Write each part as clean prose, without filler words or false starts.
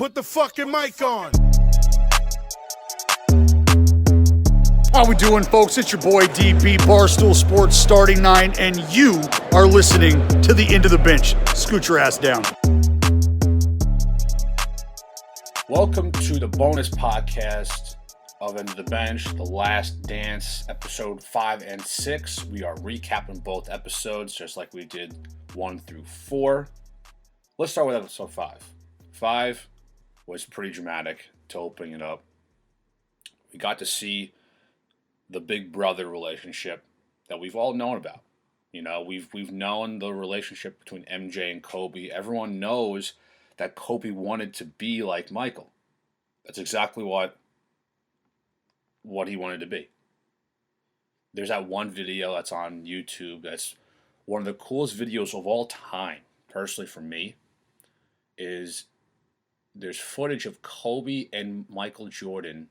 Put the fucking mic on. How we doing, folks? It's your boy DP, Barstool Sports Starting 9, and you are listening to the End of the Bench. Scoot your ass down. Welcome to the bonus podcast of End of the Bench, The Last Dance, episode 5 and 6. We are recapping both episodes, just like we did 1 through 4. Let's start with episode 5. 5 was pretty dramatic to opening it up. We got to see the big brother relationship that we've all known about. You know, we've known the relationship between MJ and Kobe. Everyone knows that Kobe wanted to be like Michael. That's exactly what he wanted to be. There's that one video that's on YouTube that's one of the coolest videos of all time, personally for me, is there's footage of Kobe and Michael Jordan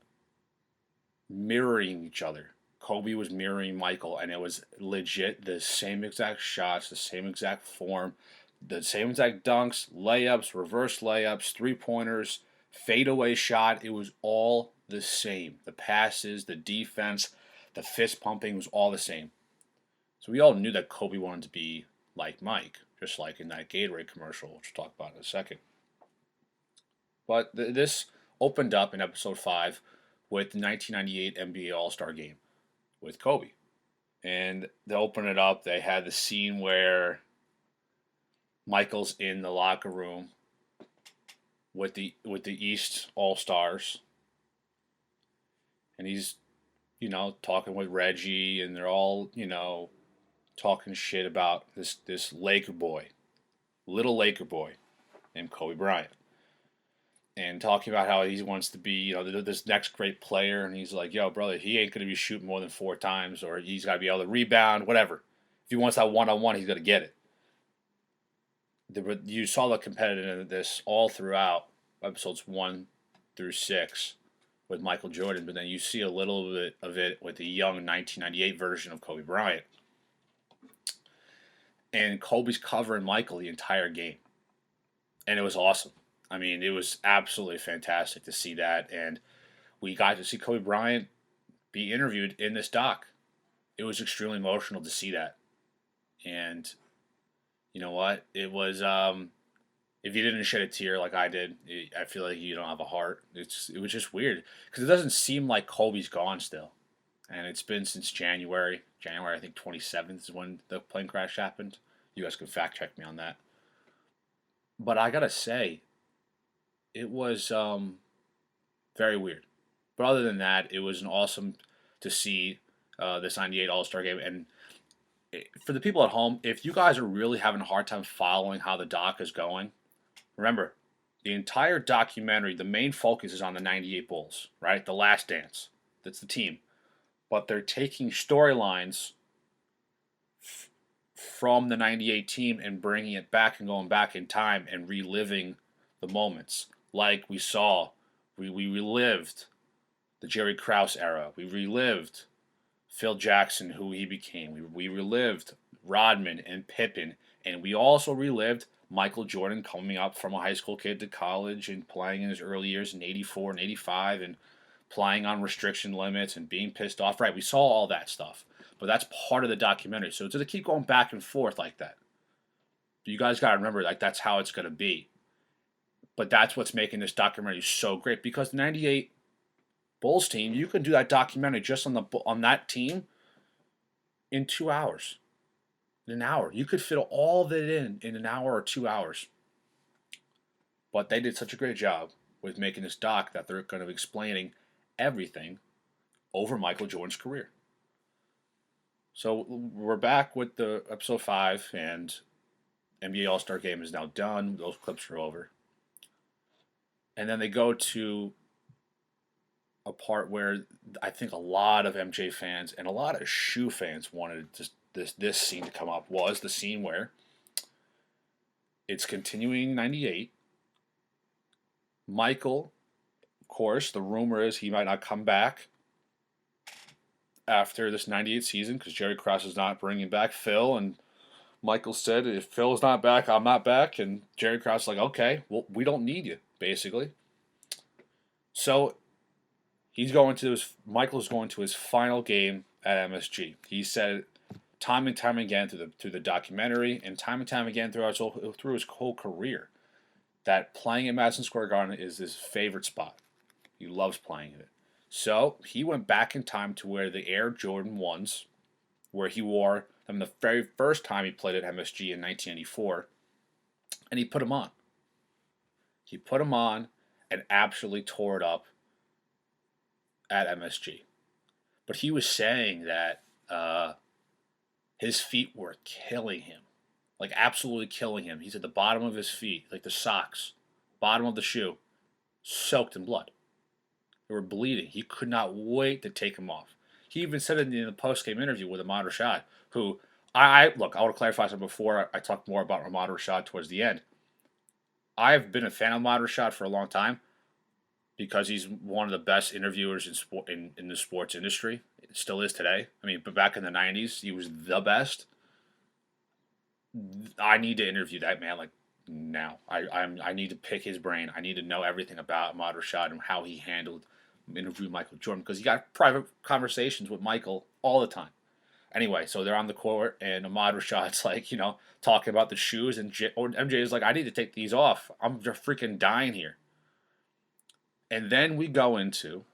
mirroring each other. Kobe was mirroring Michael, and it was legit the same exact shots, the same exact form, the same exact dunks, layups, reverse layups, three-pointers, fadeaway shot. It was all the same. The passes, the defense, the fist pumping was all the same. So we all knew that Kobe wanted to be like Mike, just like in that Gatorade commercial, which we'll talk about in a second. But this opened up in episode 5 with the 1998 NBA All-Star Game with Kobe. And to open it up, they had the scene where Michael's in the locker room with the East All-Stars. And he's, talking with Reggie, and they're all, talking shit about this Laker boy, little Laker boy named Kobe Bryant. And talking about how he wants to be, this next great player. And he's like, yo, brother, he ain't going to be shooting more than 4 times, or he's got to be able to rebound, whatever. If he wants that one-on-one, he's going to get it. You saw the competitiveness all throughout episodes 1 through 6 with Michael Jordan, but then you see a little bit of it with the young 1998 version of Kobe Bryant. And Kobe's covering Michael the entire game. And it was awesome. I mean, it was absolutely fantastic to see that, and we got to see Kobe Bryant be interviewed in this doc. It was extremely emotional to see that, and you know what? It was, if you didn't shed a tear like I did, I feel like you don't have a heart. It was just weird, because it doesn't seem like Kobe's gone still, and it's been since January, I think 27th is when the plane crash happened. You guys can fact check me on that. But I gotta say, it was very weird. But other than that, it was awesome to see this 98 All-Star Game. And for the people at home, if you guys are really having a hard time following how the doc is going, remember, the entire documentary, the main focus is on the 98 Bulls, right? The Last Dance. That's the team. But they're taking storylines from the 98 team and bringing it back and going back in time and reliving the moments. Like we saw, we relived the Jerry Krause era. We relived Phil Jackson, who he became. We relived Rodman and Pippen. And we also relived Michael Jordan coming up from a high school kid to college and playing in his early years in 84 and 85 and playing on restriction limits and being pissed off. Right, we saw all that stuff. But that's part of the documentary. So to keep going back and forth like that, you guys got to remember, that's how it's going to be. But that's what's making this documentary so great, because the 98 Bulls team, you can do that documentary just on that team in 2 hours. In an hour. You could fit all of it in an hour or 2 hours. But they did such a great job with making this doc that they're going to be explaining everything over Michael Jordan's career. So we're back with the episode 5, and NBA All-Star Game is now done. Those clips are over. And then they go to a part where I think a lot of MJ fans and a lot of shoe fans wanted this scene to come up. Was the scene where it's continuing 98. Michael, of course, the rumor is he might not come back after this 98 season because Jerry Krause is not bringing back Phil, and Michael said, if Phil's not back, I'm not back. And Jerry Krause like, okay, well, we don't need you, basically. So Michael's going to his final game at MSG. He said time and time again through the documentary and time again through his whole career that playing at Madison Square Garden is his favorite spot. He loves playing it. So he went back in time to where the Air Jordan 1s, where he wore them the very first time he played at MSG in 1984, and he put them on. He put them on and absolutely tore it up at MSG. But he was saying that his feet were killing him. Like absolutely killing him. He's at the bottom of his feet, like the socks, bottom of the shoe, soaked in blood. They were bleeding. He could not wait to take them off. He even said it in the post-game interview with Ahmad Rashad, who, I want to clarify something before I talk more about Ahmad Rashad towards the end. I've been a fan of Ahmad Rashad for a long time because he's one of the best interviewers in the sports industry. It still is today. I mean, but back in the 90s, he was the best. I need to interview that man like now. I need to pick his brain. I need to know everything about Ahmad Rashad and how he handled interview Michael Jordan because he got private conversations with Michael all the time. Anyway, so they're on the court and Ahmad Rashad's like, talking about the shoes and MJ is like, I need to take these off. I'm just freaking dying here. And then we go into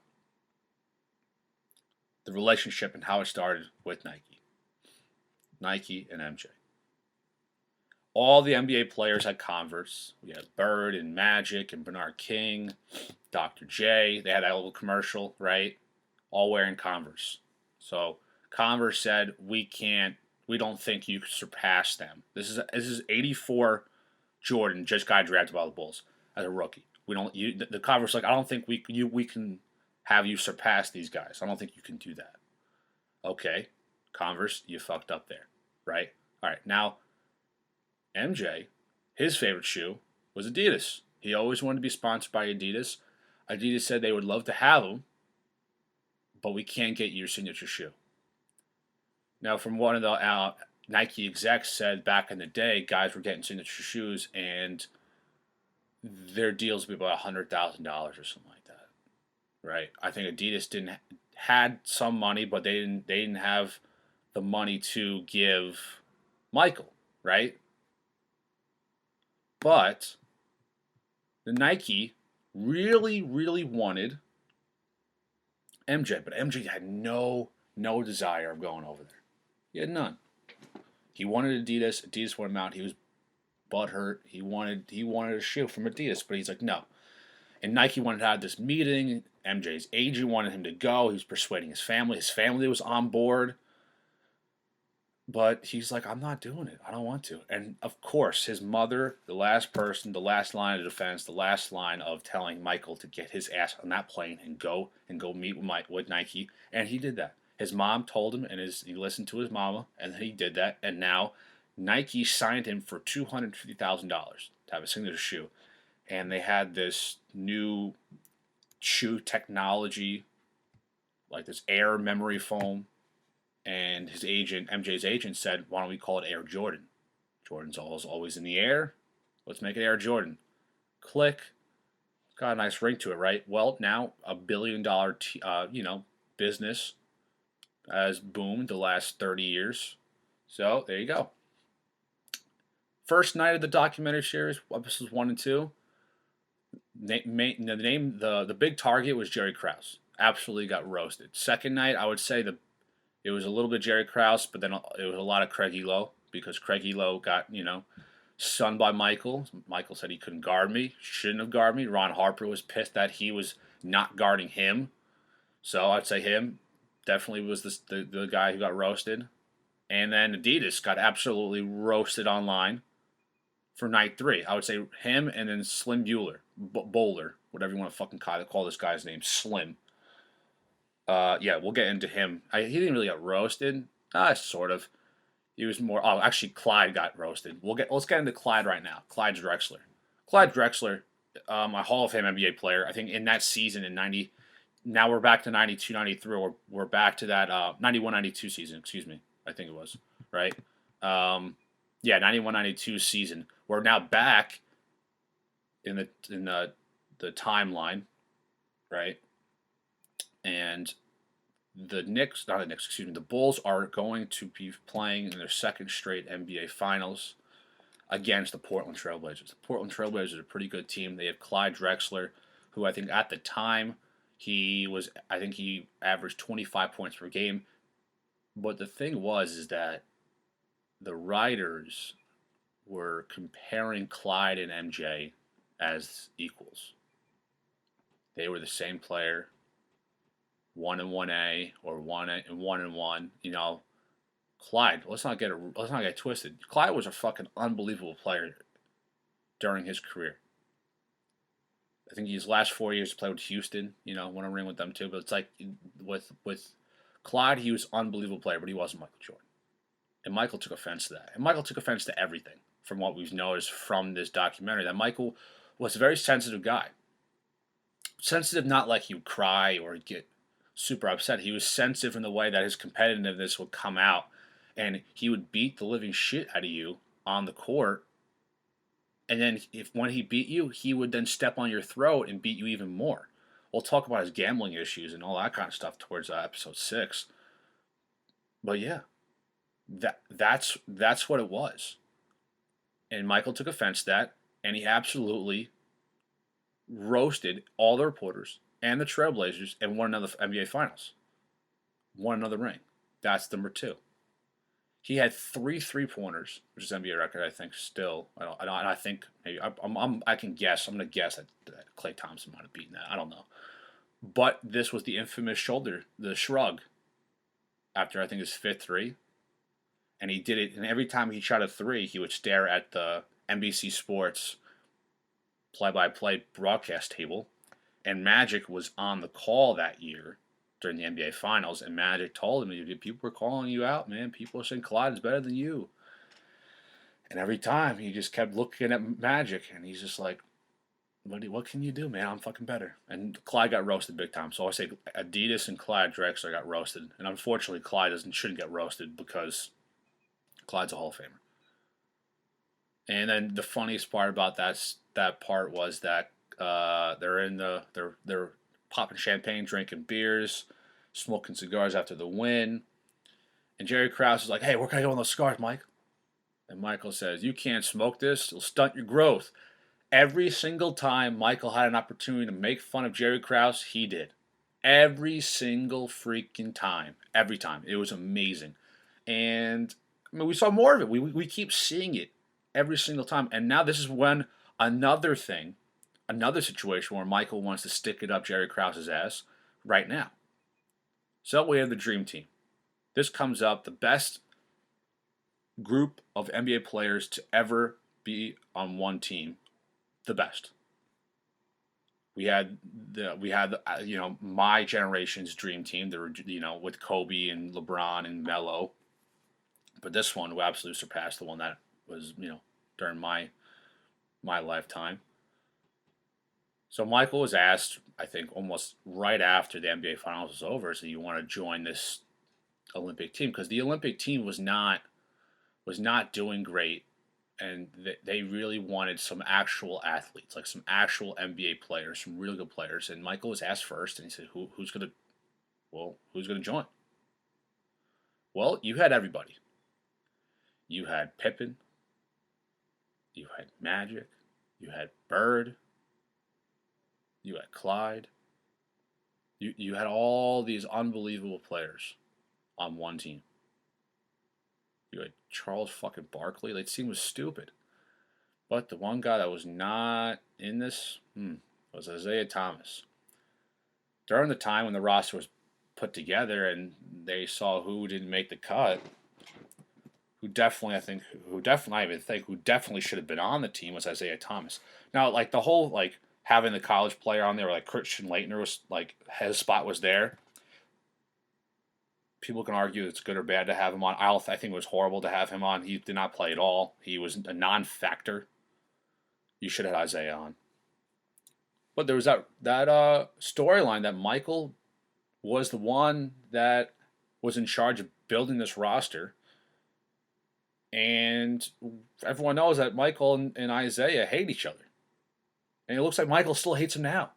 the relationship and how it started with Nike and MJ. All the NBA players had Converse. We had Bird and Magic and Bernard King, Dr. J. They had that little commercial, right? All wearing Converse. So Converse said, we don't think you could surpass them. This is 84 Jordan just got drafted by the Bulls as a rookie. The Converse like, I don't think we can have you surpass these guys. I don't think you can do that. Okay, Converse, you fucked up there, right? All right, now MJ, his favorite shoe was Adidas. He always wanted to be sponsored by Adidas. Adidas said they would love to have him, but we can't get your signature shoe. Now, from one of the Nike execs said back in the day, guys were getting signature shoes and their deals would be about $100,000 or something like that, right? I think Adidas had some money, but they didn't have the money to give Michael, right? But the Nike really, really wanted MJ, but MJ had no desire of going over there. He had none. He wanted Adidas. Adidas wanted him out. He was butthurt. He wanted a shoe from Adidas, but he's like, no. And Nike wanted to have this meeting. MJ's agent wanted him to go. He was persuading his family. His family was on board. But he's like, I'm not doing it. I don't want to. And of course, his mother, the last line of defense, the last line of telling Michael to get his ass on that plane and go meet with Nike. And he did that. His mom told him, and he listened to his mama, and he did that. And now Nike signed him for $250,000 to have a signature shoe. And they had this new shoe technology, like this air memory foam. And his agent, MJ's agent, said, why don't we call it Air Jordan? Jordan's always in the air. Let's make it Air Jordan. Click. It's got a nice ring to it, right? Well, now a $1 billion, business has boomed the last 30 years. So there you go. First night of the documentary series, episodes 1 and 2. The big target was Jerry Krause. Absolutely got roasted. Second night, I would say it was a little bit Jerry Krause, but then it was a lot of Craig Elo because Craig Elo got, sunned by Michael. Michael said he couldn't guard me, shouldn't have guarded me. Ron Harper was pissed that he was not guarding him. So I'd say him definitely was the guy who got roasted. And then Adidas got absolutely roasted online for night 3. I would say him and then Slim Bowler, whatever you want to fucking call this guy's name, Slim. We'll get into him. He didn't really get roasted. Sort of. He was more. Oh, actually, Clyde got roasted. Let's get into Clyde right now. Clyde Drexler. Clyde Drexler, a Hall of Fame NBA player. I think in that season in 90. Now we're back to 92, 93. Or we're back to that 91, 92 season. Excuse me. I think it was right. Yeah, 91-92 season. We're now back in the timeline, right? And the Knicks, not the Knicks, excuse me, the Bulls are going to be playing in their second straight NBA Finals against the Portland Trailblazers. The Portland Trailblazers are a pretty good team. They have Clyde Drexler, who I think at the time he averaged 25 points per game. But the thing was is that the writers were comparing Clyde and MJ as equals. They were the same player, 1 and 1A or 1 and 1. Clyde. Let's not get twisted. Clyde was a fucking unbelievable player during his career. I think his last 4 years he played with Houston. Won a ring with them too. But it's like with Clyde, he was an unbelievable player, but he wasn't Michael Jordan. And Michael took offense to that. And Michael took offense to everything from what we've noticed from this documentary. That Michael was a very sensitive guy. Sensitive, not like he would cry or get super upset. He was sensitive in the way that his competitiveness would come out. And he would beat the living shit out of you on the court. And then when he beat you, he would then step on your throat and beat you even more. We'll talk about his gambling issues and all that kind of stuff towards episode 6. But yeah, that's what it was. And Michael took offense to that, and he absolutely roasted all the reporters and the Trailblazers and won another NBA Finals. Won another ring. That's number 2. He had 3 3-pointers, which is NBA record, I think. Still, I think maybe I can guess. I'm gonna guess that Klay Thompson might have beaten that. I don't know, but this was the infamous the shrug, after I think his 5th 3, and he did it. And every time he shot a 3, he would stare at the NBC Sports play-by-play broadcast table, and Magic was on the call that year during the NBA Finals, and Magic told him, people were calling you out, man. People are saying Clyde is better than you. And every time, he just kept looking at Magic, and he's just like, what can you do, man? I'm fucking better. And Clyde got roasted big time. So I say Adidas and Clyde Drexler got roasted. And unfortunately, Clyde shouldn't get roasted because Clyde's a Hall of Famer. And then the funniest part about that part was that they're popping champagne, drinking beers, smoking cigars after the win. And Jerry Krause is like, hey, where can I go on those cigars, Mike? And Michael says, you can't smoke this. It'll stunt your growth. Every single time Michael had an opportunity to make fun of Jerry Krause, he did. Every single freaking time. Every time. It was amazing. And we saw more of it. We keep seeing it every single time. And now this is when another situation where Michael wants to stick it up Jerry Krause's ass right now. So we have the Dream Team. This comes up, the best group of NBA players to ever be on one team. The best. We had my generation's Dream Team. There were, with Kobe and LeBron and Melo. But this one will absolutely surpass the one that was, during my lifetime. So Michael was asked, I think, almost right after the NBA Finals was over, so you want to join this Olympic team? Because the Olympic team was not doing great, and they really wanted some actual athletes, like some actual NBA players, some really good players. And Michael was asked first, and he said, "Who's gonna join?" Well, you had everybody. You had Pippen. You had Magic. You had Bird. You had Clyde. You had all these unbelievable players on one team. You had Charles fucking Barkley. That team was stupid. But the one guy that was not in this was Isaiah Thomas. During the time when the roster was put together and they saw who didn't make the cut, who definitely should have been on the team was Isaiah Thomas. Now, like the whole having the college player on there, like Christian Laettner was his spot was there. People can argue it's good or bad to have him on. I think it was horrible to have him on. He did not play at all. He was a non-factor. You should have had Isaiah on. But there was that storyline that Michael was the one that was in charge of building this roster. And everyone knows that Michael and Isaiah hate each other. And it looks like Michael still hates him now.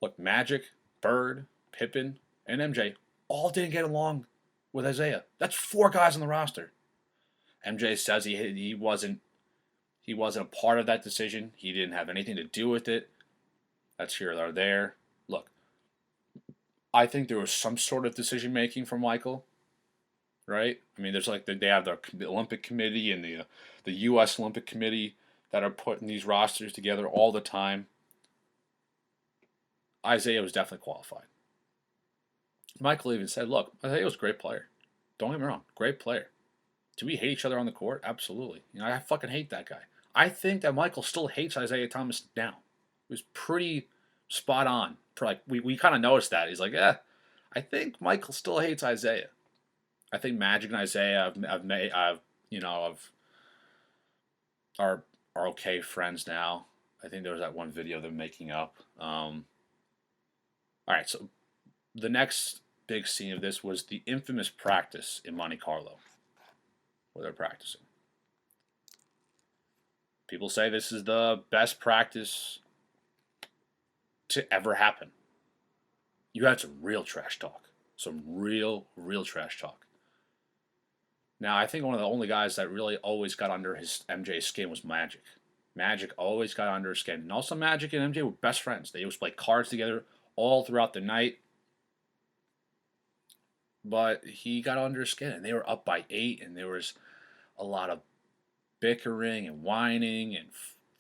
Look, Magic, Bird, Pippen, and MJ all didn't get along with Isaiah. That's 4 guys on the roster. MJ says he wasn't a part of that decision. He didn't have anything to do with it. That's here or there. Look, I think there was some sort of decision making from Michael, right? I mean, there's like they have the Olympic Committee and the U.S. Olympic Committee that are putting these rosters together all the time. Isaiah was definitely qualified. Michael even said, "Look, Isaiah was a great player. Don't get me wrong, great player. Do we hate each other on the court? Absolutely. I fucking hate that guy. I think that Michael still hates Isaiah Thomas now. It was pretty spot on. For like we kind of noticed that. He's like, I think Michael still hates Isaiah. I think Magic and Isaiah are okay friends now. I think there was that one video of them making up. All right, so the next big scene of this was the infamous practice in Monte Carlo, where they're practicing. People say this is the best practice to ever happen. You had some real trash talk. Some real trash talk. Now, I think one of the only guys that really always got under MJ's skin was Magic. Magic always got under his skin. And also Magic and MJ were best friends. They used to play cards together all throughout the night. But he got under his skin, and they were up by 8, and there was a lot of bickering and whining and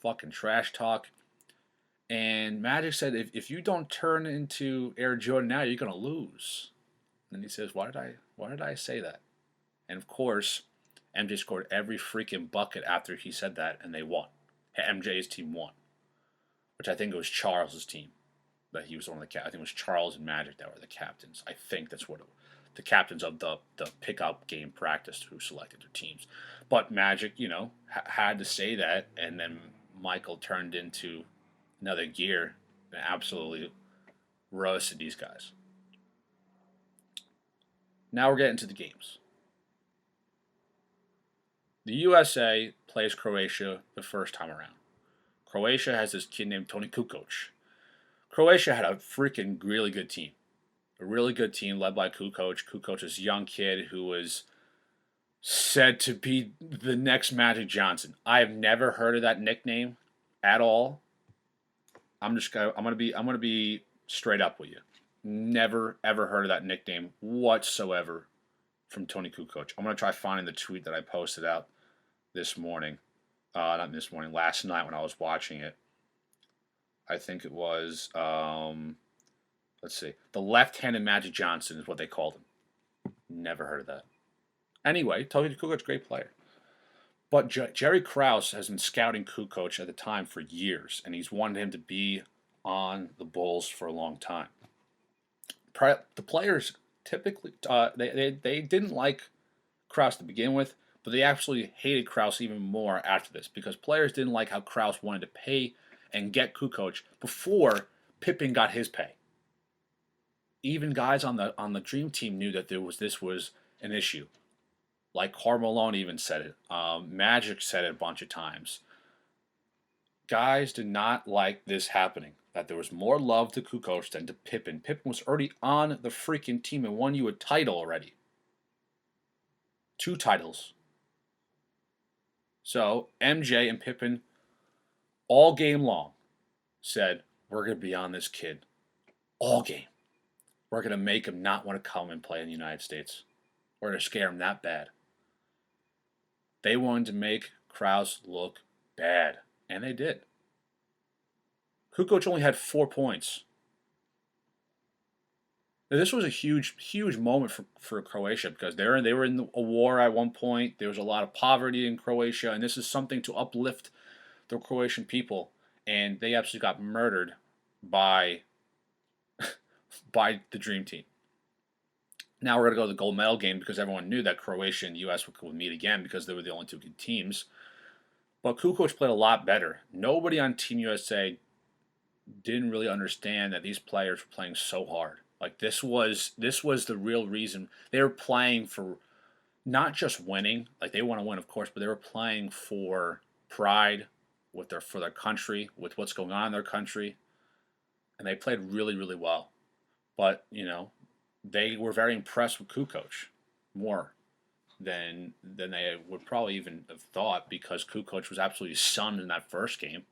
fucking trash talk. And Magic said, if you don't turn into Air Jordan now, you're going to lose. And he says, why did I say that? And of course, MJ scored every freaking bucket after he said that, and they won. MJ's team won, which I think it was Charles's team that he was one of the captains. I think it was Charles and Magic that were the captains. I think that's what it was. The captains of the pickup game practice who selected their teams. But Magic, had to say that, and then Michael turned into another gear and absolutely roasted these guys. Now we're getting to the games. The USA plays Croatia the first time around. Croatia has this kid named Toni Kukoc. Croatia had a freaking really good team. A really good team led by Kukoc. Kukoc is a young kid who was said to be the next Magic Johnson. I have never heard of that nickname at all. I'm gonna be straight up with you. Never ever heard of that nickname whatsoever from Toni Kukoc. I'm gonna try finding the tweet that I posted out this morning. Not this morning, last night when I was watching it. I think it was let's see. The left-handed Magic Johnson is what they called him. Never heard of that. Anyway, Toni Kukoc, great player. But Jerry Krause has been scouting Kukoc at the time for years, and he's wanted him to be on the Bulls for a long time. The players typically, they didn't like Krause to begin with, but they absolutely hated Krause even more after this because players didn't like how Krause wanted to pay and get Kukoc before Pippen got his pay. Even guys on the Dream Team knew that this was an issue. Like Karl Malone even said it. Magic said it a bunch of times. Guys did not like this happening. That there was more love to Kukoc than to Pippen. Pippen was already on the freaking team and won you a title already. 2 titles. So MJ and Pippen all game long said, we're going to be on this kid. All game. We're going to make him not want to come and play in the United States. We're going to scare him that bad. They wanted to make Krause look bad. And they did. Kukoc only had 4 points. Now, this was a huge moment for Croatia because they were in a war at one point. There was a lot of poverty in Croatia, and this is something to uplift the Croatian people. And they absolutely got murdered by the Dream Team. Now we're going to go to the gold medal game because everyone knew that Croatia and the U.S. would meet again because they were the only 2 good teams. But Kukoc played a lot better. Nobody on Team USA didn't really understand that these players were playing so hard. Like this was the real reason. They were playing for not just winning, like they want to win, of course, but they were playing for pride, for their country, with what's going on in their country, and they played really, really well. But they were very impressed with Kukoc more than they would probably even have thought, because Kukoc was absolutely sunned in that first game,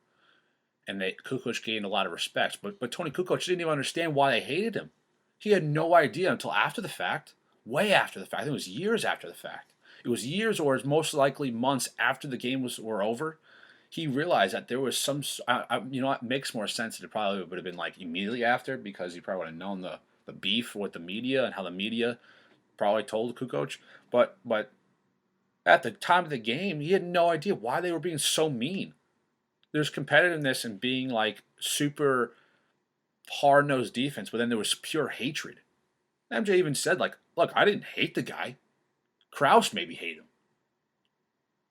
and Kukoc gained a lot of respect. But Toni Kukoc didn't even understand why they hated him. He had no idea until after the fact, way after the fact. I think it was years after the fact. It was years, or most likely months after the game were over. He realized that there was some. It makes more sense that it probably would have been like immediately after, because he probably would have known the beef with the media and how the media probably told Kukoc. But at the time of the game, he had no idea why they were being so mean. There's competitiveness and being like super hard-nosed defense, but then there was pure hatred. MJ even said, like, look, I didn't hate the guy. Krause maybe hate him.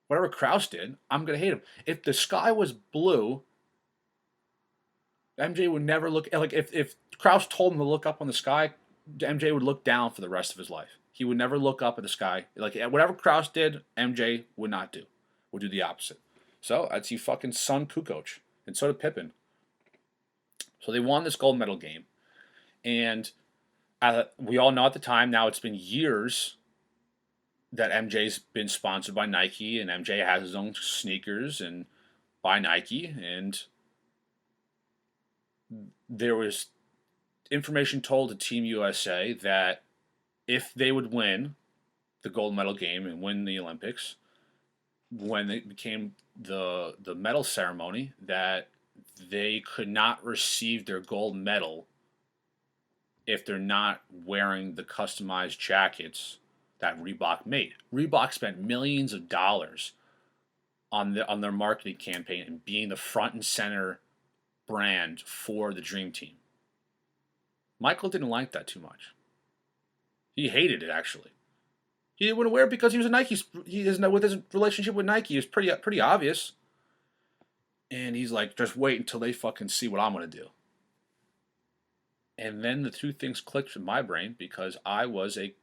Whatever Krause did, I'm going to hate him. If the sky was blue, MJ would never look. Like, if Krause told him to look up on the sky, MJ would look down for the rest of his life. He would never look up at the sky. Like, whatever Krause did, MJ would not do. Would do the opposite. So, I'd see fucking son Kukoc. And so did Pippen. So they won this gold medal game. And we all know at the time, now it's been years, that MJ's been sponsored by Nike, and MJ has his own sneakers and by Nike. And there was information told to Team USA that if they would win the gold medal game and win the Olympics, when it became the medal ceremony, that they could not receive their gold medal if they're not wearing the customized jackets that Reebok made. Reebok spent millions of dollars on their marketing campaign and being the front and center brand for the Dream Team. Michael didn't like that too much. He hated it, actually. He wouldn't wear it because he was a Nike. With his relationship with Nike, it was pretty obvious. And he's like, just wait until they fucking see what I'm going to do. And then the two things clicked in my brain, because I'm a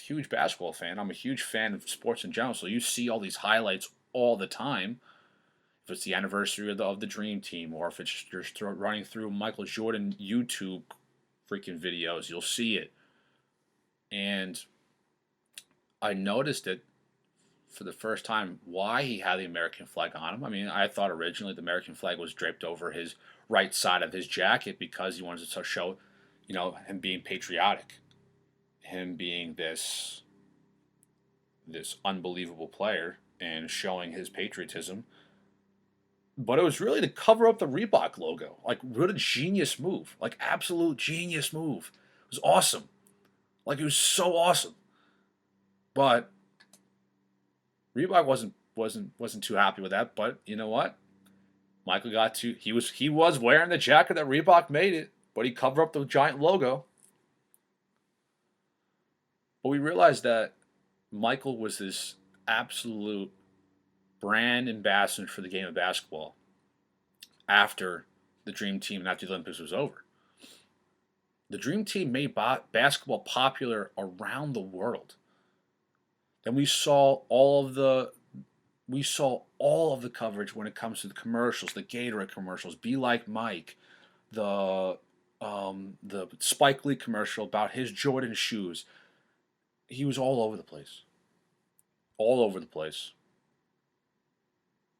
huge basketball fan. I'm a huge fan of sports in general. So you see all these highlights all the time. If it's the anniversary of the Dream Team, or if it's just running through Michael Jordan YouTube freaking videos, you'll see it. And I noticed it for the first time, why he had the American flag on him. I mean, I thought originally the American flag was draped over his right side of his jacket because he wanted to show, him being patriotic, him being this unbelievable player and showing his patriotism. But it was really to cover up the Reebok logo. Like, what a genius move. Like, absolute genius move. It was awesome. Like, it was so awesome. But Reebok wasn't too happy with that. But you know what? Michael he was wearing the jacket that Reebok made it, but he covered up the giant logo. But we realized that Michael was this absolute brand ambassador for the game of basketball after the Dream Team and after the Olympics was over. The Dream Team made basketball popular around the world. Then we saw all of the coverage when it comes to the commercials, the Gatorade commercials, Be Like Mike, the Spike Lee commercial about his Jordan shoes. He was all over the place. All over the place.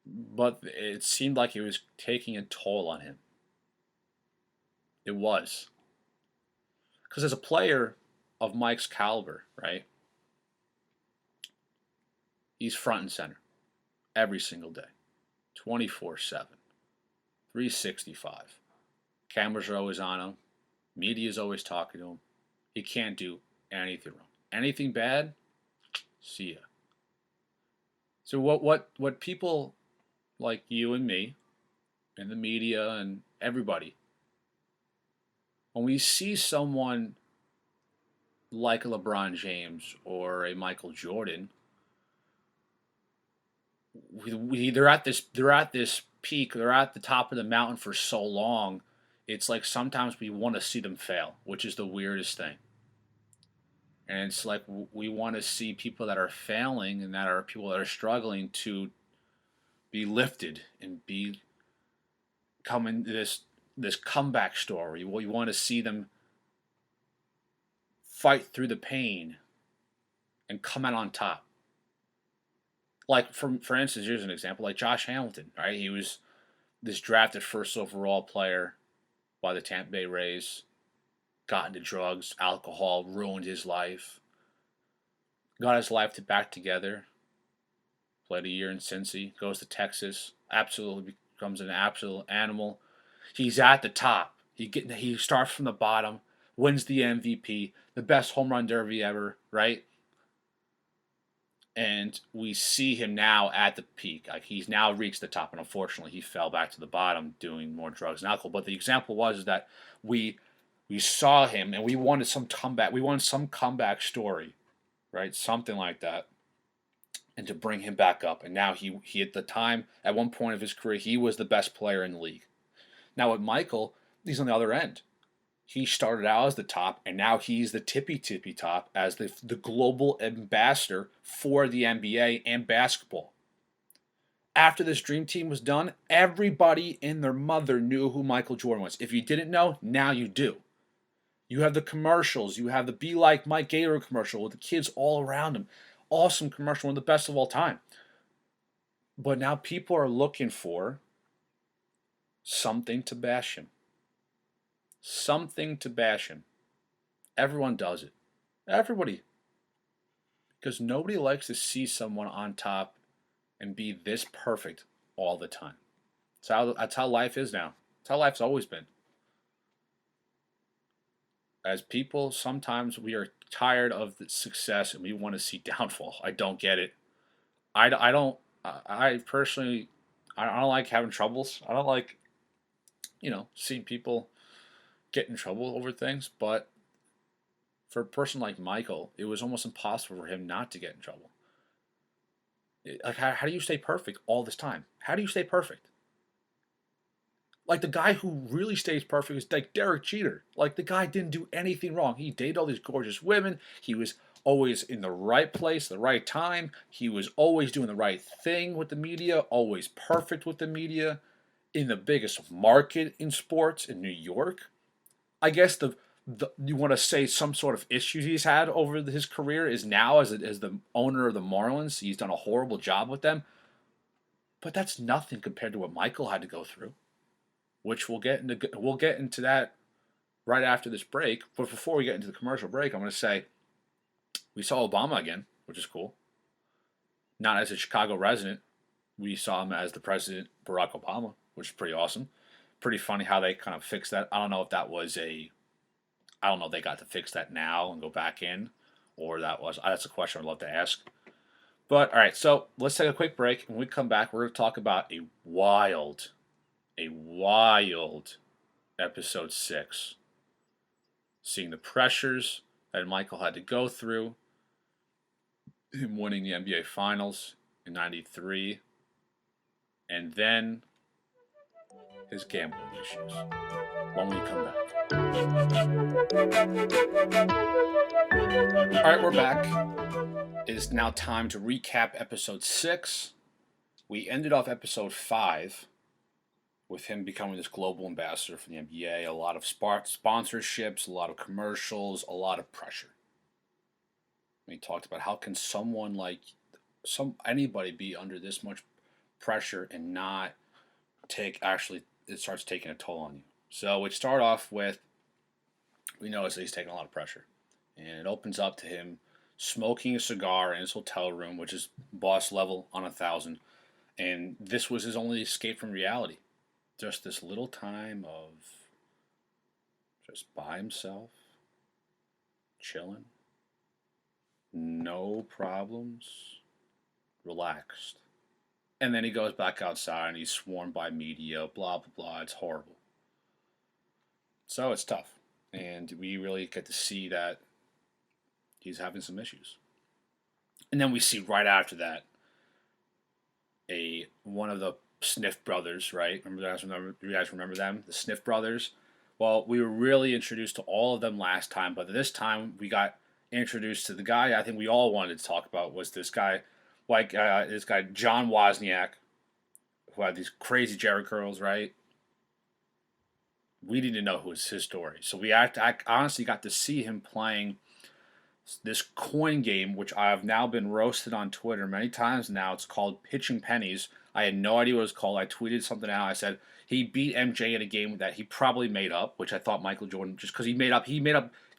But it seemed like it was taking a toll on him. It was. Because as a player of Mike's caliber, right? He's front and center every single day, 24/7, 365. Cameras are always on him. Media's always talking to him. He can't do anything wrong. Anything bad, see ya. So what people like you and me and the media and everybody, when we see someone like a LeBron James or a Michael Jordan, they're at this peak, they're at the top of the mountain for so long, it's like sometimes we want to see them fail, which is the weirdest thing. And it's like we want to see people that are failing and that are people that are struggling to be lifted and be coming this comeback story. We want to see them fight through the pain and come out on top. Like for instance, here's an example, like Josh Hamilton, right? He was this drafted first overall player by the Tampa Bay Rays, got into drugs, alcohol, ruined his life, got his life back together, played a year in Cincy, goes to Texas, absolutely becomes an absolute animal. He's at the top. He starts from the bottom, wins the MVP, the best home run derby ever, right? And we see him now at the peak. Like he's now reached the top, and unfortunately, he fell back to the bottom doing more drugs and alcohol. But the example was that we saw him, and we wanted some comeback. We wanted some comeback story, right? Something like that, and to bring him back up. And now he at the time, at one point of his career, he was the best player in the league. Now with Michael, he's on the other end. He started out as the top, and now he's the tippy top as the global ambassador for the NBA and basketball. After this dream team was done, everybody and their mother knew who Michael Jordan was. If you didn't know, now you do. You have the commercials. You have the Be Like Mike Gator commercial with the kids all around him. Awesome commercial, one of the best of all time. But now people are looking for something to bash him. Something to bash him. Everyone does it. Everybody. Because nobody likes to see someone on top and be this perfect all the time. That's how life is now. That's how life's always been. As people, sometimes we are tired of the success and we want to see downfall. I don't get it. I personally, I don't like having troubles. I don't like, seeing people get in trouble over things, but for a person like Michael, it was almost impossible for him not to get in trouble. Like, how do you stay perfect all this time? How do you stay perfect? Like, the guy who really stays perfect is like Derek Jeter. Like, the guy didn't do anything wrong. He dated all these gorgeous women. He was always in the right place, the right time. He was always doing the right thing with the media, always perfect with the media, in the biggest market in sports in New York. I guess you want to say some sort of issues he's had over his career is now as the owner of the Marlins. He's done a horrible job with them. But that's nothing compared to what Michael had to go through, which we'll get into that right after this break. But before we get into the commercial break, I'm going to say we saw Obama again, which is cool. Not as a Chicago resident. We saw him as the president, Barack Obama, which is pretty awesome. Pretty funny how they kind of fixed that. I don't know if they got to fix that now and go back in, or that's a question I'd love to ask. But all right, so let's take a quick break. When we come back, we're going to talk about a wild episode 6. Seeing the pressures that Michael had to go through, him winning the NBA Finals in '93, and then his gambling issues when we come back. All right, we're back. It is now time to recap episode 6. We ended off episode 5 with him becoming this global ambassador for the NBA. A lot of sponsorships, a lot of commercials, a lot of pressure. We talked about how can someone anybody be under this much pressure and not it starts taking a toll on you. So we start off with, we notice that he's taking a lot of pressure. And it opens up to him smoking a cigar in his hotel room, which is boss level on 1,000. And this was his only escape from reality. Just this little time of just by himself, chilling, no problems, relaxed. And then he goes back outside and he's swarmed by media, blah, blah, blah. It's horrible. So it's tough. And we really get to see that he's having some issues. And then we see right after that one of the Sniff brothers, right? You guys remember them? The Sniff brothers? Well, we were really introduced to all of them last time, but this time we got introduced to the guy I think we all wanted to talk about was this guy, John Wozniak, who had these crazy Jerry curls, right? We didn't know who was his story. So I honestly got to see him playing this coin game, which I have now been roasted on Twitter many times now. It's called Pitching Pennies. I had no idea what it was called. I tweeted something out. I said he beat MJ in a game that he probably made up, which I thought Michael Jordan, just because he made up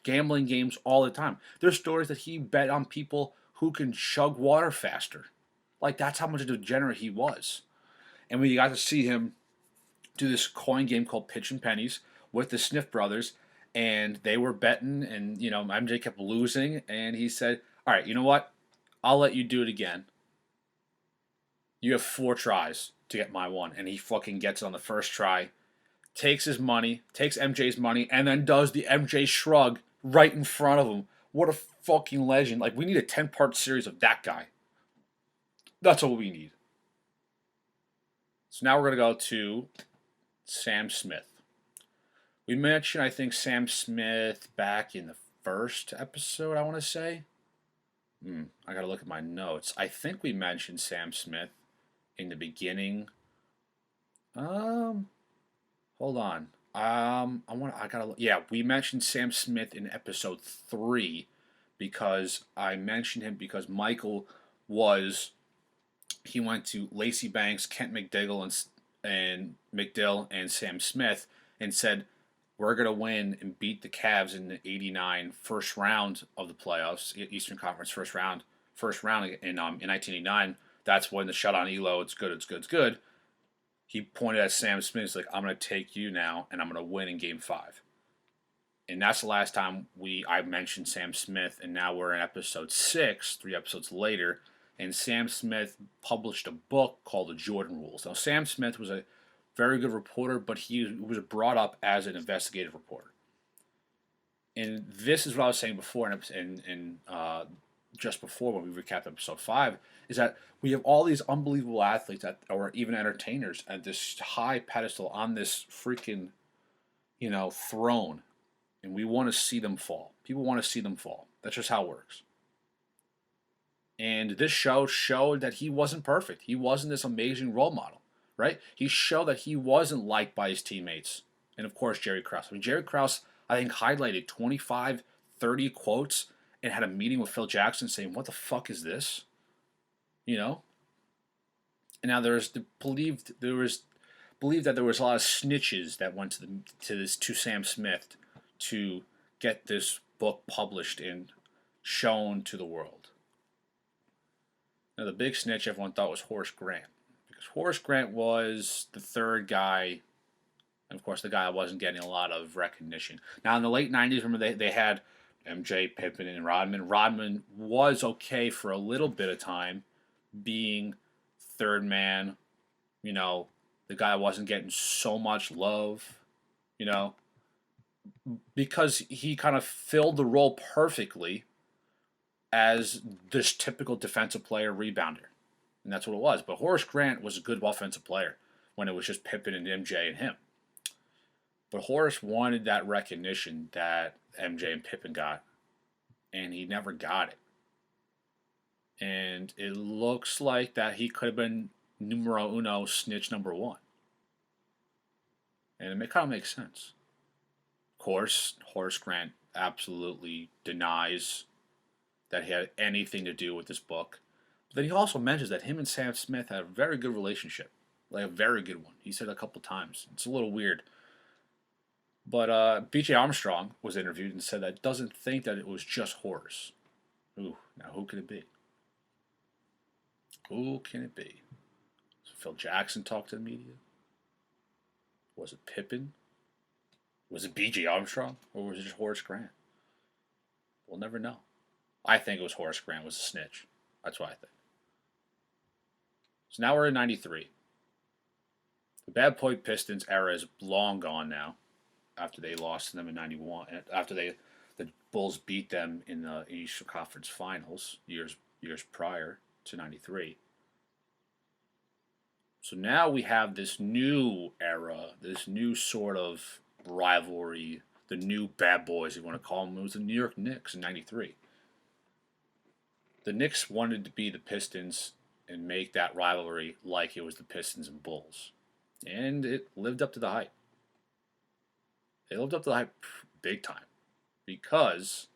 gambling games all the time. There's stories that he bet on people who can chug water faster. Like, that's how much of a degenerate he was. And we got to see him do this coin game called Pitching Pennies with the Sniff brothers, and they were betting, and MJ kept losing, and he said, "All right, you know what? I'll let you do it again. You have 4 tries to get my one," and he fucking gets it on the first try, takes MJ's money, and then does the MJ shrug right in front of him. What a fucking legend! Like, we need a 10-part series of that guy. That's what we need. So now we're gonna go to Sam Smith. We mentioned, I think, Sam Smith back in the first episode, I want to say. I got to look at my notes. I think we mentioned Sam Smith in the beginning. Hold on. We mentioned Sam Smith in episode 3 because I mentioned him because Michael he went to Lacey Banks, Kent McDill, and Sam Smith and said, "We're going to win and beat the Cavs in the 89 first round of the playoffs, Eastern Conference first round in 1989. That's when the shot on Elo, it's good. He pointed at Sam Smith. He's like, "I'm going to take you now, and I'm going to win in Game 5. And that's the last time I mentioned Sam Smith, and now we're in episode 6, 3 episodes later, and Sam Smith published a book called The Jordan Rules. Now, Sam Smith was a very good reporter, but he was brought up as an investigative reporter. And this is what I was saying before, and just before when we recapped episode 5, is that we have all these unbelievable athletes or even entertainers at this high pedestal on this freaking, throne, and we want to see them fall. People want to see them fall. That's just how it works. And this show showed that he wasn't perfect. He wasn't this amazing role model, right? He showed that he wasn't liked by his teammates. And, of course, Jerry Krause. Jerry Krause, I think, highlighted 25, 30 quotes and had a meeting with Phil Jackson saying, "What the fuck is this?" And now believed that there was a lot of snitches that went to Sam Smith to get this book published and shown to the world. Now, the big snitch everyone thought was Horace Grant, because Horace Grant was the third guy, and of course the guy that wasn't getting a lot of recognition. Now, in the late 90s, remember they had MJ, Pippen, and Rodman. Rodman was okay for a little bit of time, being third man, the guy wasn't getting so much love, because he kind of filled the role perfectly as this typical defensive player rebounder. And that's what it was. But Horace Grant was a good offensive player when it was just Pippen and MJ and him. But Horace wanted that recognition that MJ and Pippen got, and he never got it. And it looks like that he could have been numero uno, snitch number 1. And it kind of makes sense. Of course, Horace Grant absolutely denies that he had anything to do with this book. But then he also mentions that him and Sam Smith had a very good relationship. Like a very good one. He said it a couple times. It's a little weird. But B.J. Armstrong was interviewed and said that doesn't think that it was just Horace. Ooh, now who could it be? Who can it be? So Phil Jackson talked to the media? Was it Pippen? Was it B.J. Armstrong? Or was it just Horace Grant? We'll never know. I think it was Horace Grant was a snitch. That's what I think. So now we're in 93. The Bad Boy Pistons era is long gone now, after they lost to them in 91. After the Bulls beat them in the Eastern Conference Finals years prior to 93. So now we have this new era, this new sort of rivalry, the new bad boys, you want to call them. It was the New York Knicks in 93. the Knicks wanted to be the Pistons and make that rivalry like it was the Pistons and Bulls. And it lived up to the hype. It lived up to the hype big time because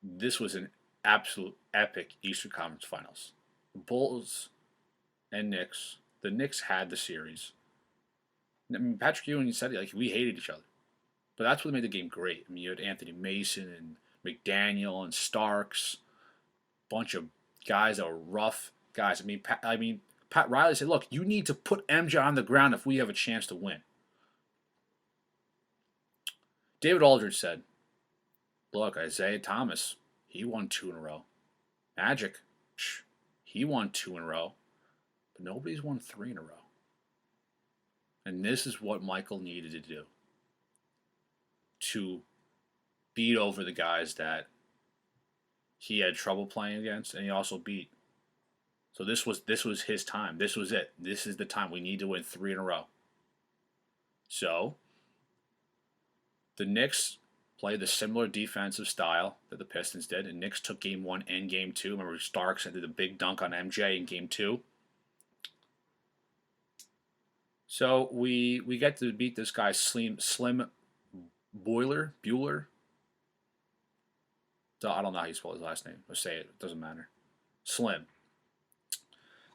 this was an absolute epic Eastern Conference Finals. Bulls and Knicks. The Knicks had the series. I mean, Patrick Ewing said it, like, we hated each other. But that's what made the game great. I mean, you had Anthony Mason and McDaniel and Starks, bunch of guys that were rough guys. Pat Riley said, "Look, you need to put MJ on the ground if we have a chance to win." David Aldridge said, "Look, Isaiah Thomas, he won 2 in a row. Magic, he won 2 in a row, but nobody's won 3 in a row." And this is what Michael needed to do to beat over the guys that he had trouble playing against, and he also beat. So this was his time. This was it. This is the time. We need to win 3 in a row. So the Knicks played the similar defensive style that the Pistons did, and Knicks took Game 1 and Game 2. Remember, Starks did the big dunk on MJ in Game 2. So we get to beat this guy Slim Bueller. I don't know how you spell his last name. Let's say it doesn't matter. Slim.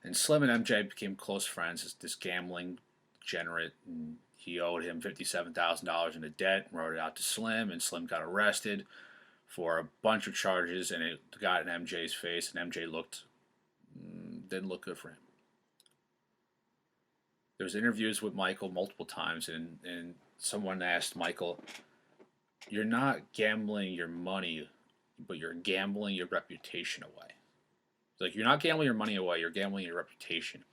And Slim and MJ became close friends. This gambling degenerate, and he owed him $57,000 in a debt, wrote it out to Slim, and Slim got arrested for a bunch of charges, and it got in MJ's face, and MJ didn't look good for him. There was interviews with Michael multiple times, and someone asked Michael, "You're not gambling your money, but you're gambling your reputation away." Like, you're not gambling your money away, you're gambling your reputation.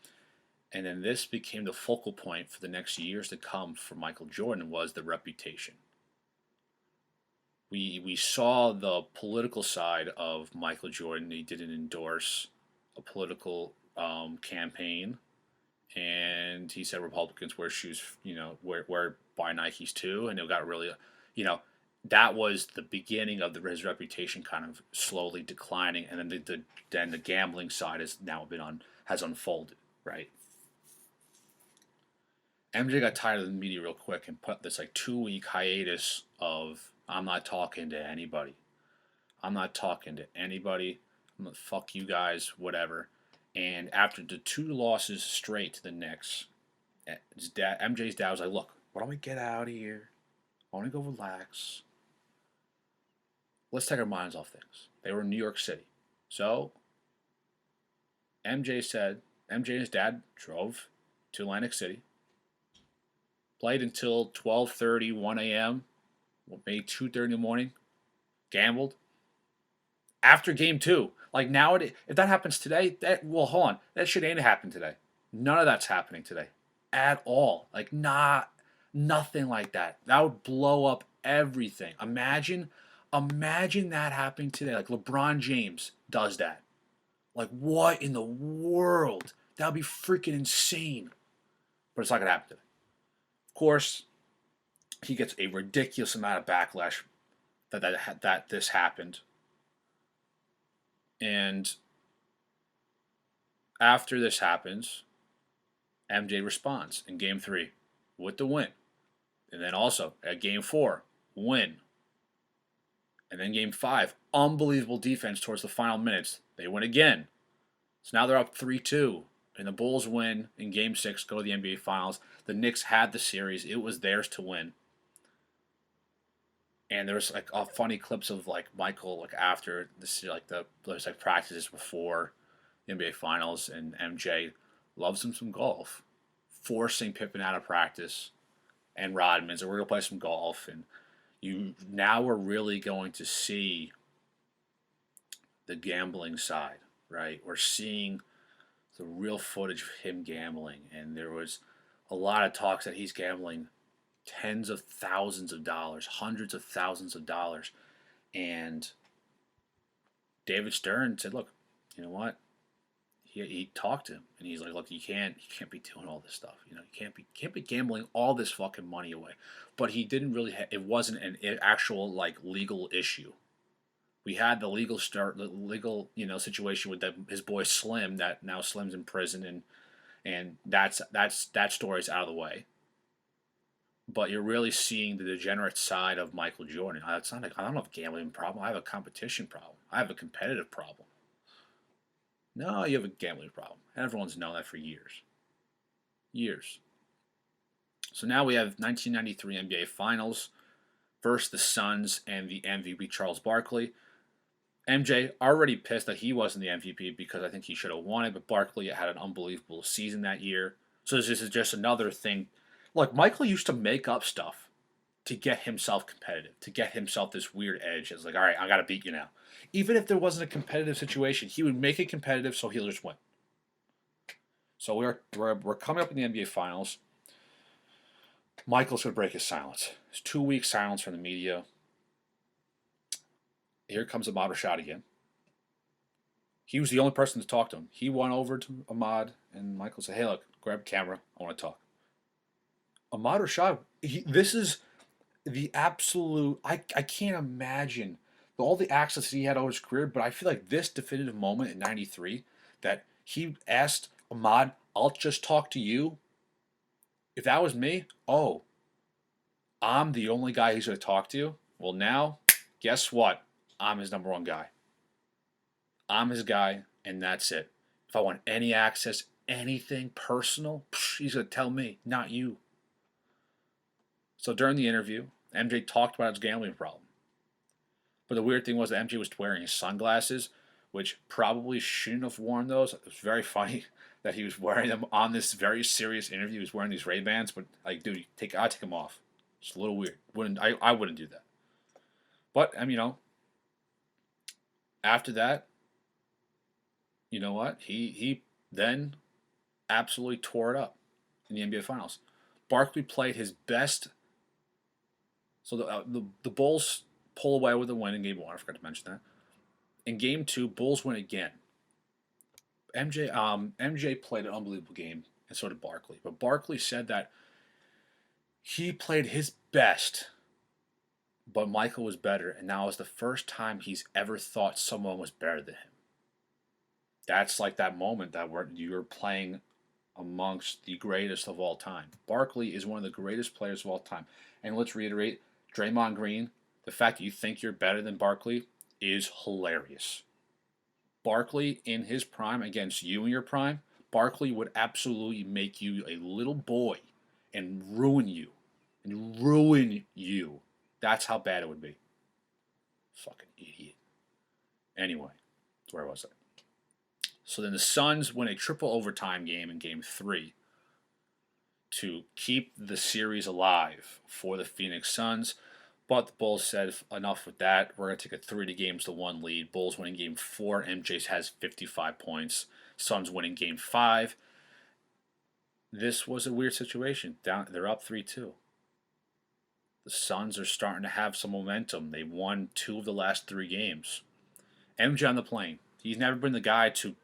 And then this became the focal point for the next years to come for Michael Jordan, was the reputation. We saw the political side of Michael Jordan. He didn't endorse a political campaign, and he said Republicans wear shoes, wear buy Nikes too, and it got really, that was the beginning of his reputation kind of slowly declining, and then the gambling side has unfolded, right? MJ got tired of the media real quick and put this 2-week hiatus of, I'm not talking to anybody. I'm not talking to anybody. I'm gonna fuck you guys, whatever. And after the 2 losses straight to the Knicks, MJ's dad was like, "Look, why don't we get out of here? I want to go relax. Let's take our minds off things." They were in New York City. So MJ and his dad drove to Atlantic City, played until 12:30, 1 a.m., maybe 2:30 in the morning, gambled. After Game 2, nowadays, if that happens today, hold on, that shit ain't happening today. None of that's happening today at all. Nothing like that. That would blow up everything. Imagine that happening today. LeBron James does that. What in the world? That would be freaking insane. But it's not going to happen today. Of course, he gets a ridiculous amount of backlash that this happened. And after this happens, MJ responds in Game 3 with the win. And then also at Game 4, win. And then Game 5, unbelievable defense towards the final minutes. They win again. So now they're up 3-2. And the Bulls win in Game 6, go to the NBA Finals. The Knicks had the series. It was theirs to win. And there's funny clips of Michael after this, there's practices before the NBA Finals, and MJ loves him some golf, forcing Pippen out of practice, and Rodman. So we're gonna play some golf, and now we're really going to see the gambling side, right? We're seeing the real footage of him gambling, and there was a lot of talks that he's gambling tens of thousands of dollars, hundreds of thousands of dollars. And David Stern said, "Look, you know what? He talked to him, and he's like, look, you can't be doing all this stuff. You can't be gambling all this fucking money away." But he didn't really. It wasn't an actual legal issue. We had the legal situation with his boy Slim that now Slim's in prison, and that story's out of the way. But you're really seeing the degenerate side of Michael Jordan. It's not I don't have a gambling problem. I have a competition problem. I have a competitive problem. No, you have a gambling problem. Everyone's known that for years. Years. So now we have 1993 NBA Finals versus the Suns and the MVP Charles Barkley. MJ already pissed that he wasn't the MVP because I think he should have won it, but Barkley had an unbelievable season that year. So this is just another thing. Look, Michael used to make up stuff to get himself competitive, to get himself this weird edge. It's like, all right, I got to beat you now. Even if there wasn't a competitive situation, he would make it competitive so he'll just win. So we're coming up in the NBA Finals. Michael's going to break his silence. His 2-week silence from the media. Here comes Ahmad Rashad again. He was the only person to talk to him. He went over to Ahmad, and Michael said, hey, look, grab a camera. I want to talk. Ahmad Rashad, this is the absolute... I can't imagine all the access he had over his career, but I feel like this definitive moment in 93 that he asked Ahmad, I'll just talk to you. If that was me, I'm the only guy he's going to talk to. Well, now, guess what? I'm his number one guy. I'm his guy, and that's it. If I want any access, anything personal, he's going to tell me, not you. So during the interview, MJ talked about his gambling problem. But the weird thing was that MJ was wearing his sunglasses, which probably shouldn't have worn those. It was very funny that he was wearing them on this very serious interview. He was wearing these Ray-Bans, but like, dude, I'd take them off. It's a little weird. I wouldn't do that. But after that, you know what? He then absolutely tore it up in the NBA Finals. Barkley played his best. So the Bulls pull away with a win in Game 1. I forgot to mention that. In Game 2, Bulls win again. MJ played an unbelievable game, and so did Barkley. But Barkley said that he played his best, but Michael was better, and now is the first time he's ever thought someone was better than him. That's like that moment that you're playing amongst the greatest of all time. Barkley is one of the greatest players of all time. And let's reiterate, Draymond Green, the fact that you think you're better than Barkley is hilarious. Barkley in his prime against you in your prime, Barkley would absolutely make you a little boy and ruin you. That's how bad it would be. Fucking idiot. Anyway, where was I? So then the Suns win a triple overtime game in Game 3 to keep the series alive for the Phoenix Suns. But the Bulls said, enough with that. We're going to take a 3-1 lead. Bulls winning Game 4. MJ has 55 points. Suns winning Game 5. This was a weird situation. They're up 3-2. The Suns are starting to have some momentum. They won 2 of the last 3 games. MJ on the plane. He's never been the guy to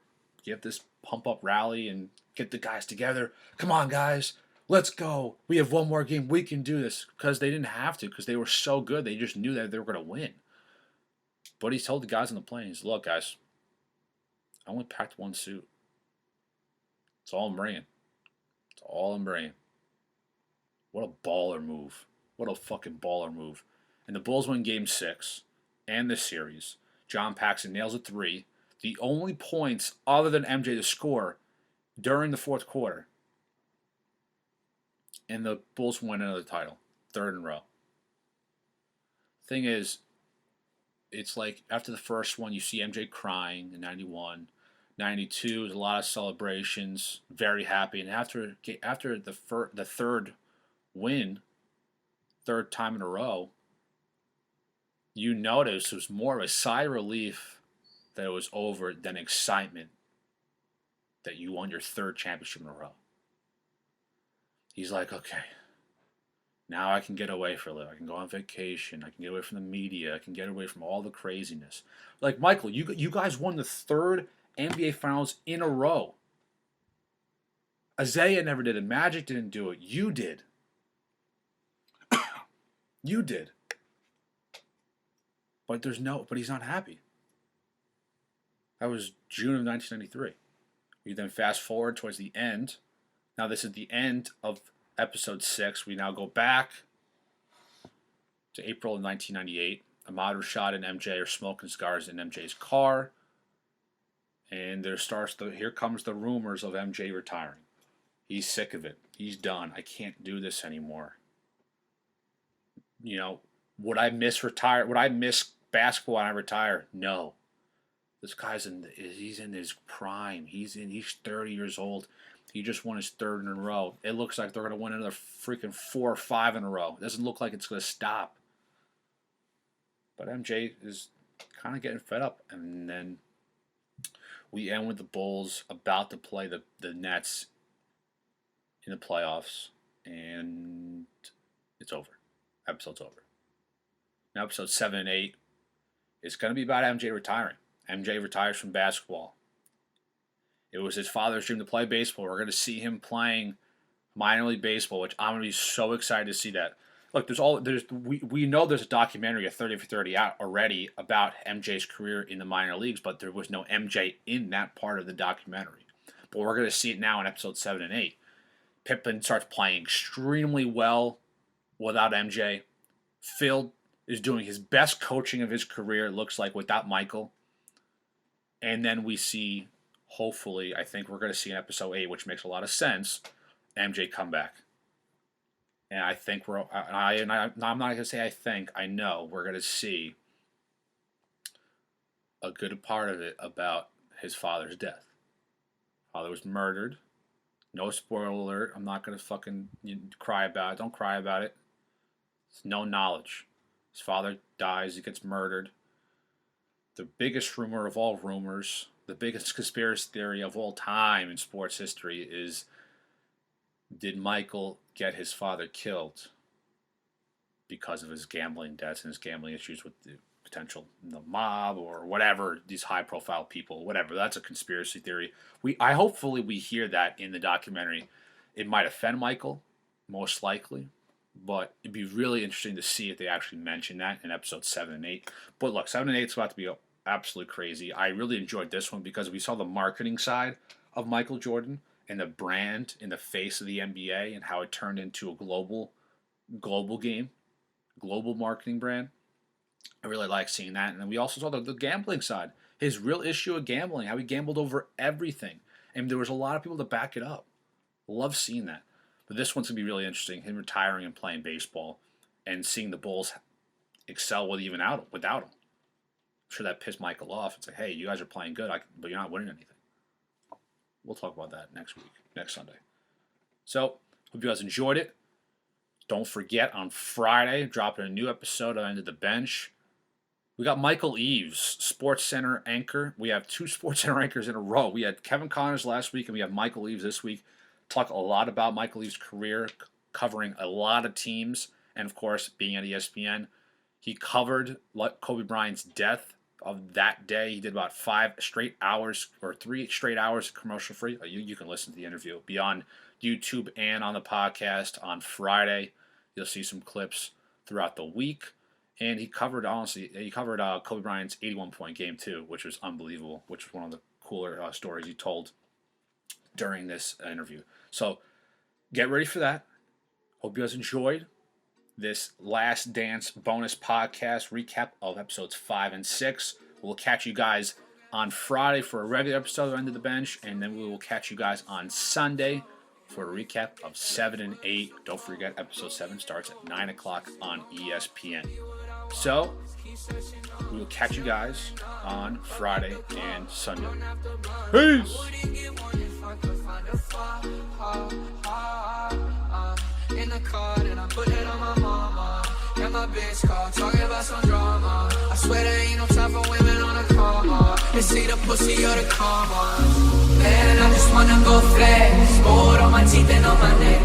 give this pump-up rally and get the guys together. Come on, guys. Let's go. We have one more game. We can do this. Because they didn't have to. Because they were so good. They just knew that they were going to win. But he told the guys on the plane, he's, look, guys, I only packed 1 suit. It's all I'm bringing. It's all I'm bringing. What a baller move. What a fucking baller move. And the Bulls win Game 6 and this series. John Paxson nails a 3. The only points other than MJ to score during the fourth quarter. And the Bulls win another title. 3rd in a row. Thing is, it's like after the first one, you see MJ crying in 91. 92, there's a lot of celebrations. Very happy. And after the third win, 3rd time in a row, you notice it was more of a sigh of relief that it was over than excitement that you won your 3rd championship in a row. He's like, okay, now I can get away for a little. I can go on vacation. I can get away from the media. I can get away from all the craziness. Like, Michael, you guys won the 3rd NBA Finals in a row. Isaiah never did it. Magic didn't do it. You did. You did. But he's not happy. That was June of 1993. We then fast forward towards the end. Now this is the end of episode 6. We now go back to April of 1998. Ahmad Rashad and MJ are smoking cigars in MJ's car. And here comes the rumors of MJ retiring. He's sick of it. He's done. I can't do this anymore. Would I miss basketball when I retire? No. This guy's he's in his prime. He's 30 years old. He just won his 3rd in a row. It looks like they're going to win another freaking 4 or 5 in a row. It doesn't look like it's going to stop. But MJ is kind of getting fed up. And then we end with the Bulls about to play the Nets in the playoffs. And it's over. Episode's over. Now episode 7 and 8 is going to be about MJ retiring. MJ retires from basketball. It was his father's dream to play baseball. We're going to see him playing minor league baseball, which I'm going to be so excited to see that. Look, we know there's a documentary, a 30 for 30 out already about MJ's career in the minor leagues, but there was no MJ in that part of the documentary. But we're going to see it now in episode 7 and 8. Pippen starts playing extremely well without MJ. Phil is doing his best coaching of his career, it looks like, without Michael. And then we see, hopefully, I think we're going to see in episode 8, which makes a lot of sense, MJ come back. And I think I'm not going to say I think, I know we're going to see a good part of it about his father's death. Father was murdered. No spoiler alert. I'm not going to fucking cry about it. Don't cry about it. It's no knowledge. His father dies. He gets murdered. The biggest rumor of all rumors, the biggest conspiracy theory of all time in sports history is, did Michael get his father killed because of his gambling debts and his gambling issues with the the mob or whatever, these high-profile people, whatever. That's a conspiracy theory. Hopefully we hear that in the documentary. It might offend Michael, most likely, but it'd be really interesting to see if they actually mention that in episodes 7 and 8. But look, 7 and 8 is about to be absolutely crazy. I really enjoyed this one because we saw the marketing side of Michael Jordan and the brand in the face of the NBA and how it turned into a global game, global marketing brand. I really like seeing that. And then we also saw the gambling side, his real issue of gambling, how he gambled over everything. And there was a lot of people to back it up. Love seeing that. But this one's going to be really interesting, him retiring and playing baseball and seeing the Bulls excel without him. I'm sure that pissed Michael off. It's like, hey, you guys are playing good, but you're not winning anything. We'll talk about that next week, next Sunday. So, hope you guys enjoyed it. Don't forget, on Friday, dropping a new episode of End of the Bench. We got Michael Eaves, SportsCenter anchor. We have 2 SportsCenter anchors in a row. We had Kevin Connors last week, and we have Michael Eaves this week. Talk a lot about Michael Eaves' career, covering a lot of teams, and of course, being at ESPN. He covered Kobe Bryant's death of that day. He did about 5 straight hours, or 3 straight hours commercial-free. You can listen to the interview. Be on YouTube and on the podcast on Friday. You'll see some clips throughout the week. And he covered Kobe Bryant's 81-point game, too, which was unbelievable, which was one of the cooler stories he told during this interview. So get ready for that. Hope you guys enjoyed this Last Dance bonus podcast recap of episodes 5 and 6. We'll catch you guys on Friday for a regular episode of End of the Bench, and then we will catch you guys on Sunday for a recap of 7 and 8. Don't forget, episode 7 starts at 9 o'clock on ESPN. So, we will catch you guys on Friday and Sunday. Peace! In the car, and I put it on my mama. And my bitch call, talking about some drama. I swear there ain't no time for women on a coma. It's either pussy or the karma. Man, I just wanna go flex. Gold on my teeth and on my neck.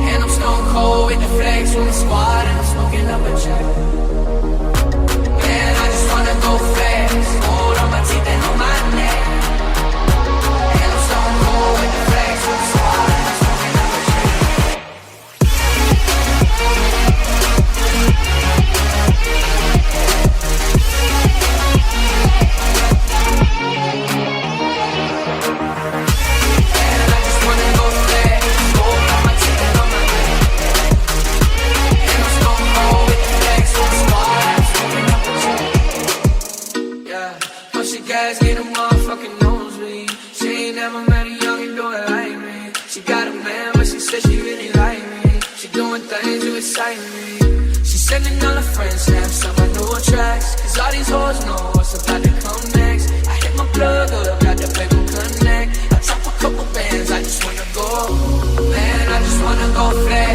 And I'm stone cold with the flex. With the squad and I'm smoking up a check. Man, I just wanna go flex. Gold on my teeth and on my neck. And I'm stone cold with the flex. With the squad and I'm smoking up a check. beside me. She's sending all her friends snaps on my new tracks, cause all these hoes know what's about to come next. I hit my plug up, got the paper connect. I drop a couple bands, I just wanna go. Man, I just wanna go fast.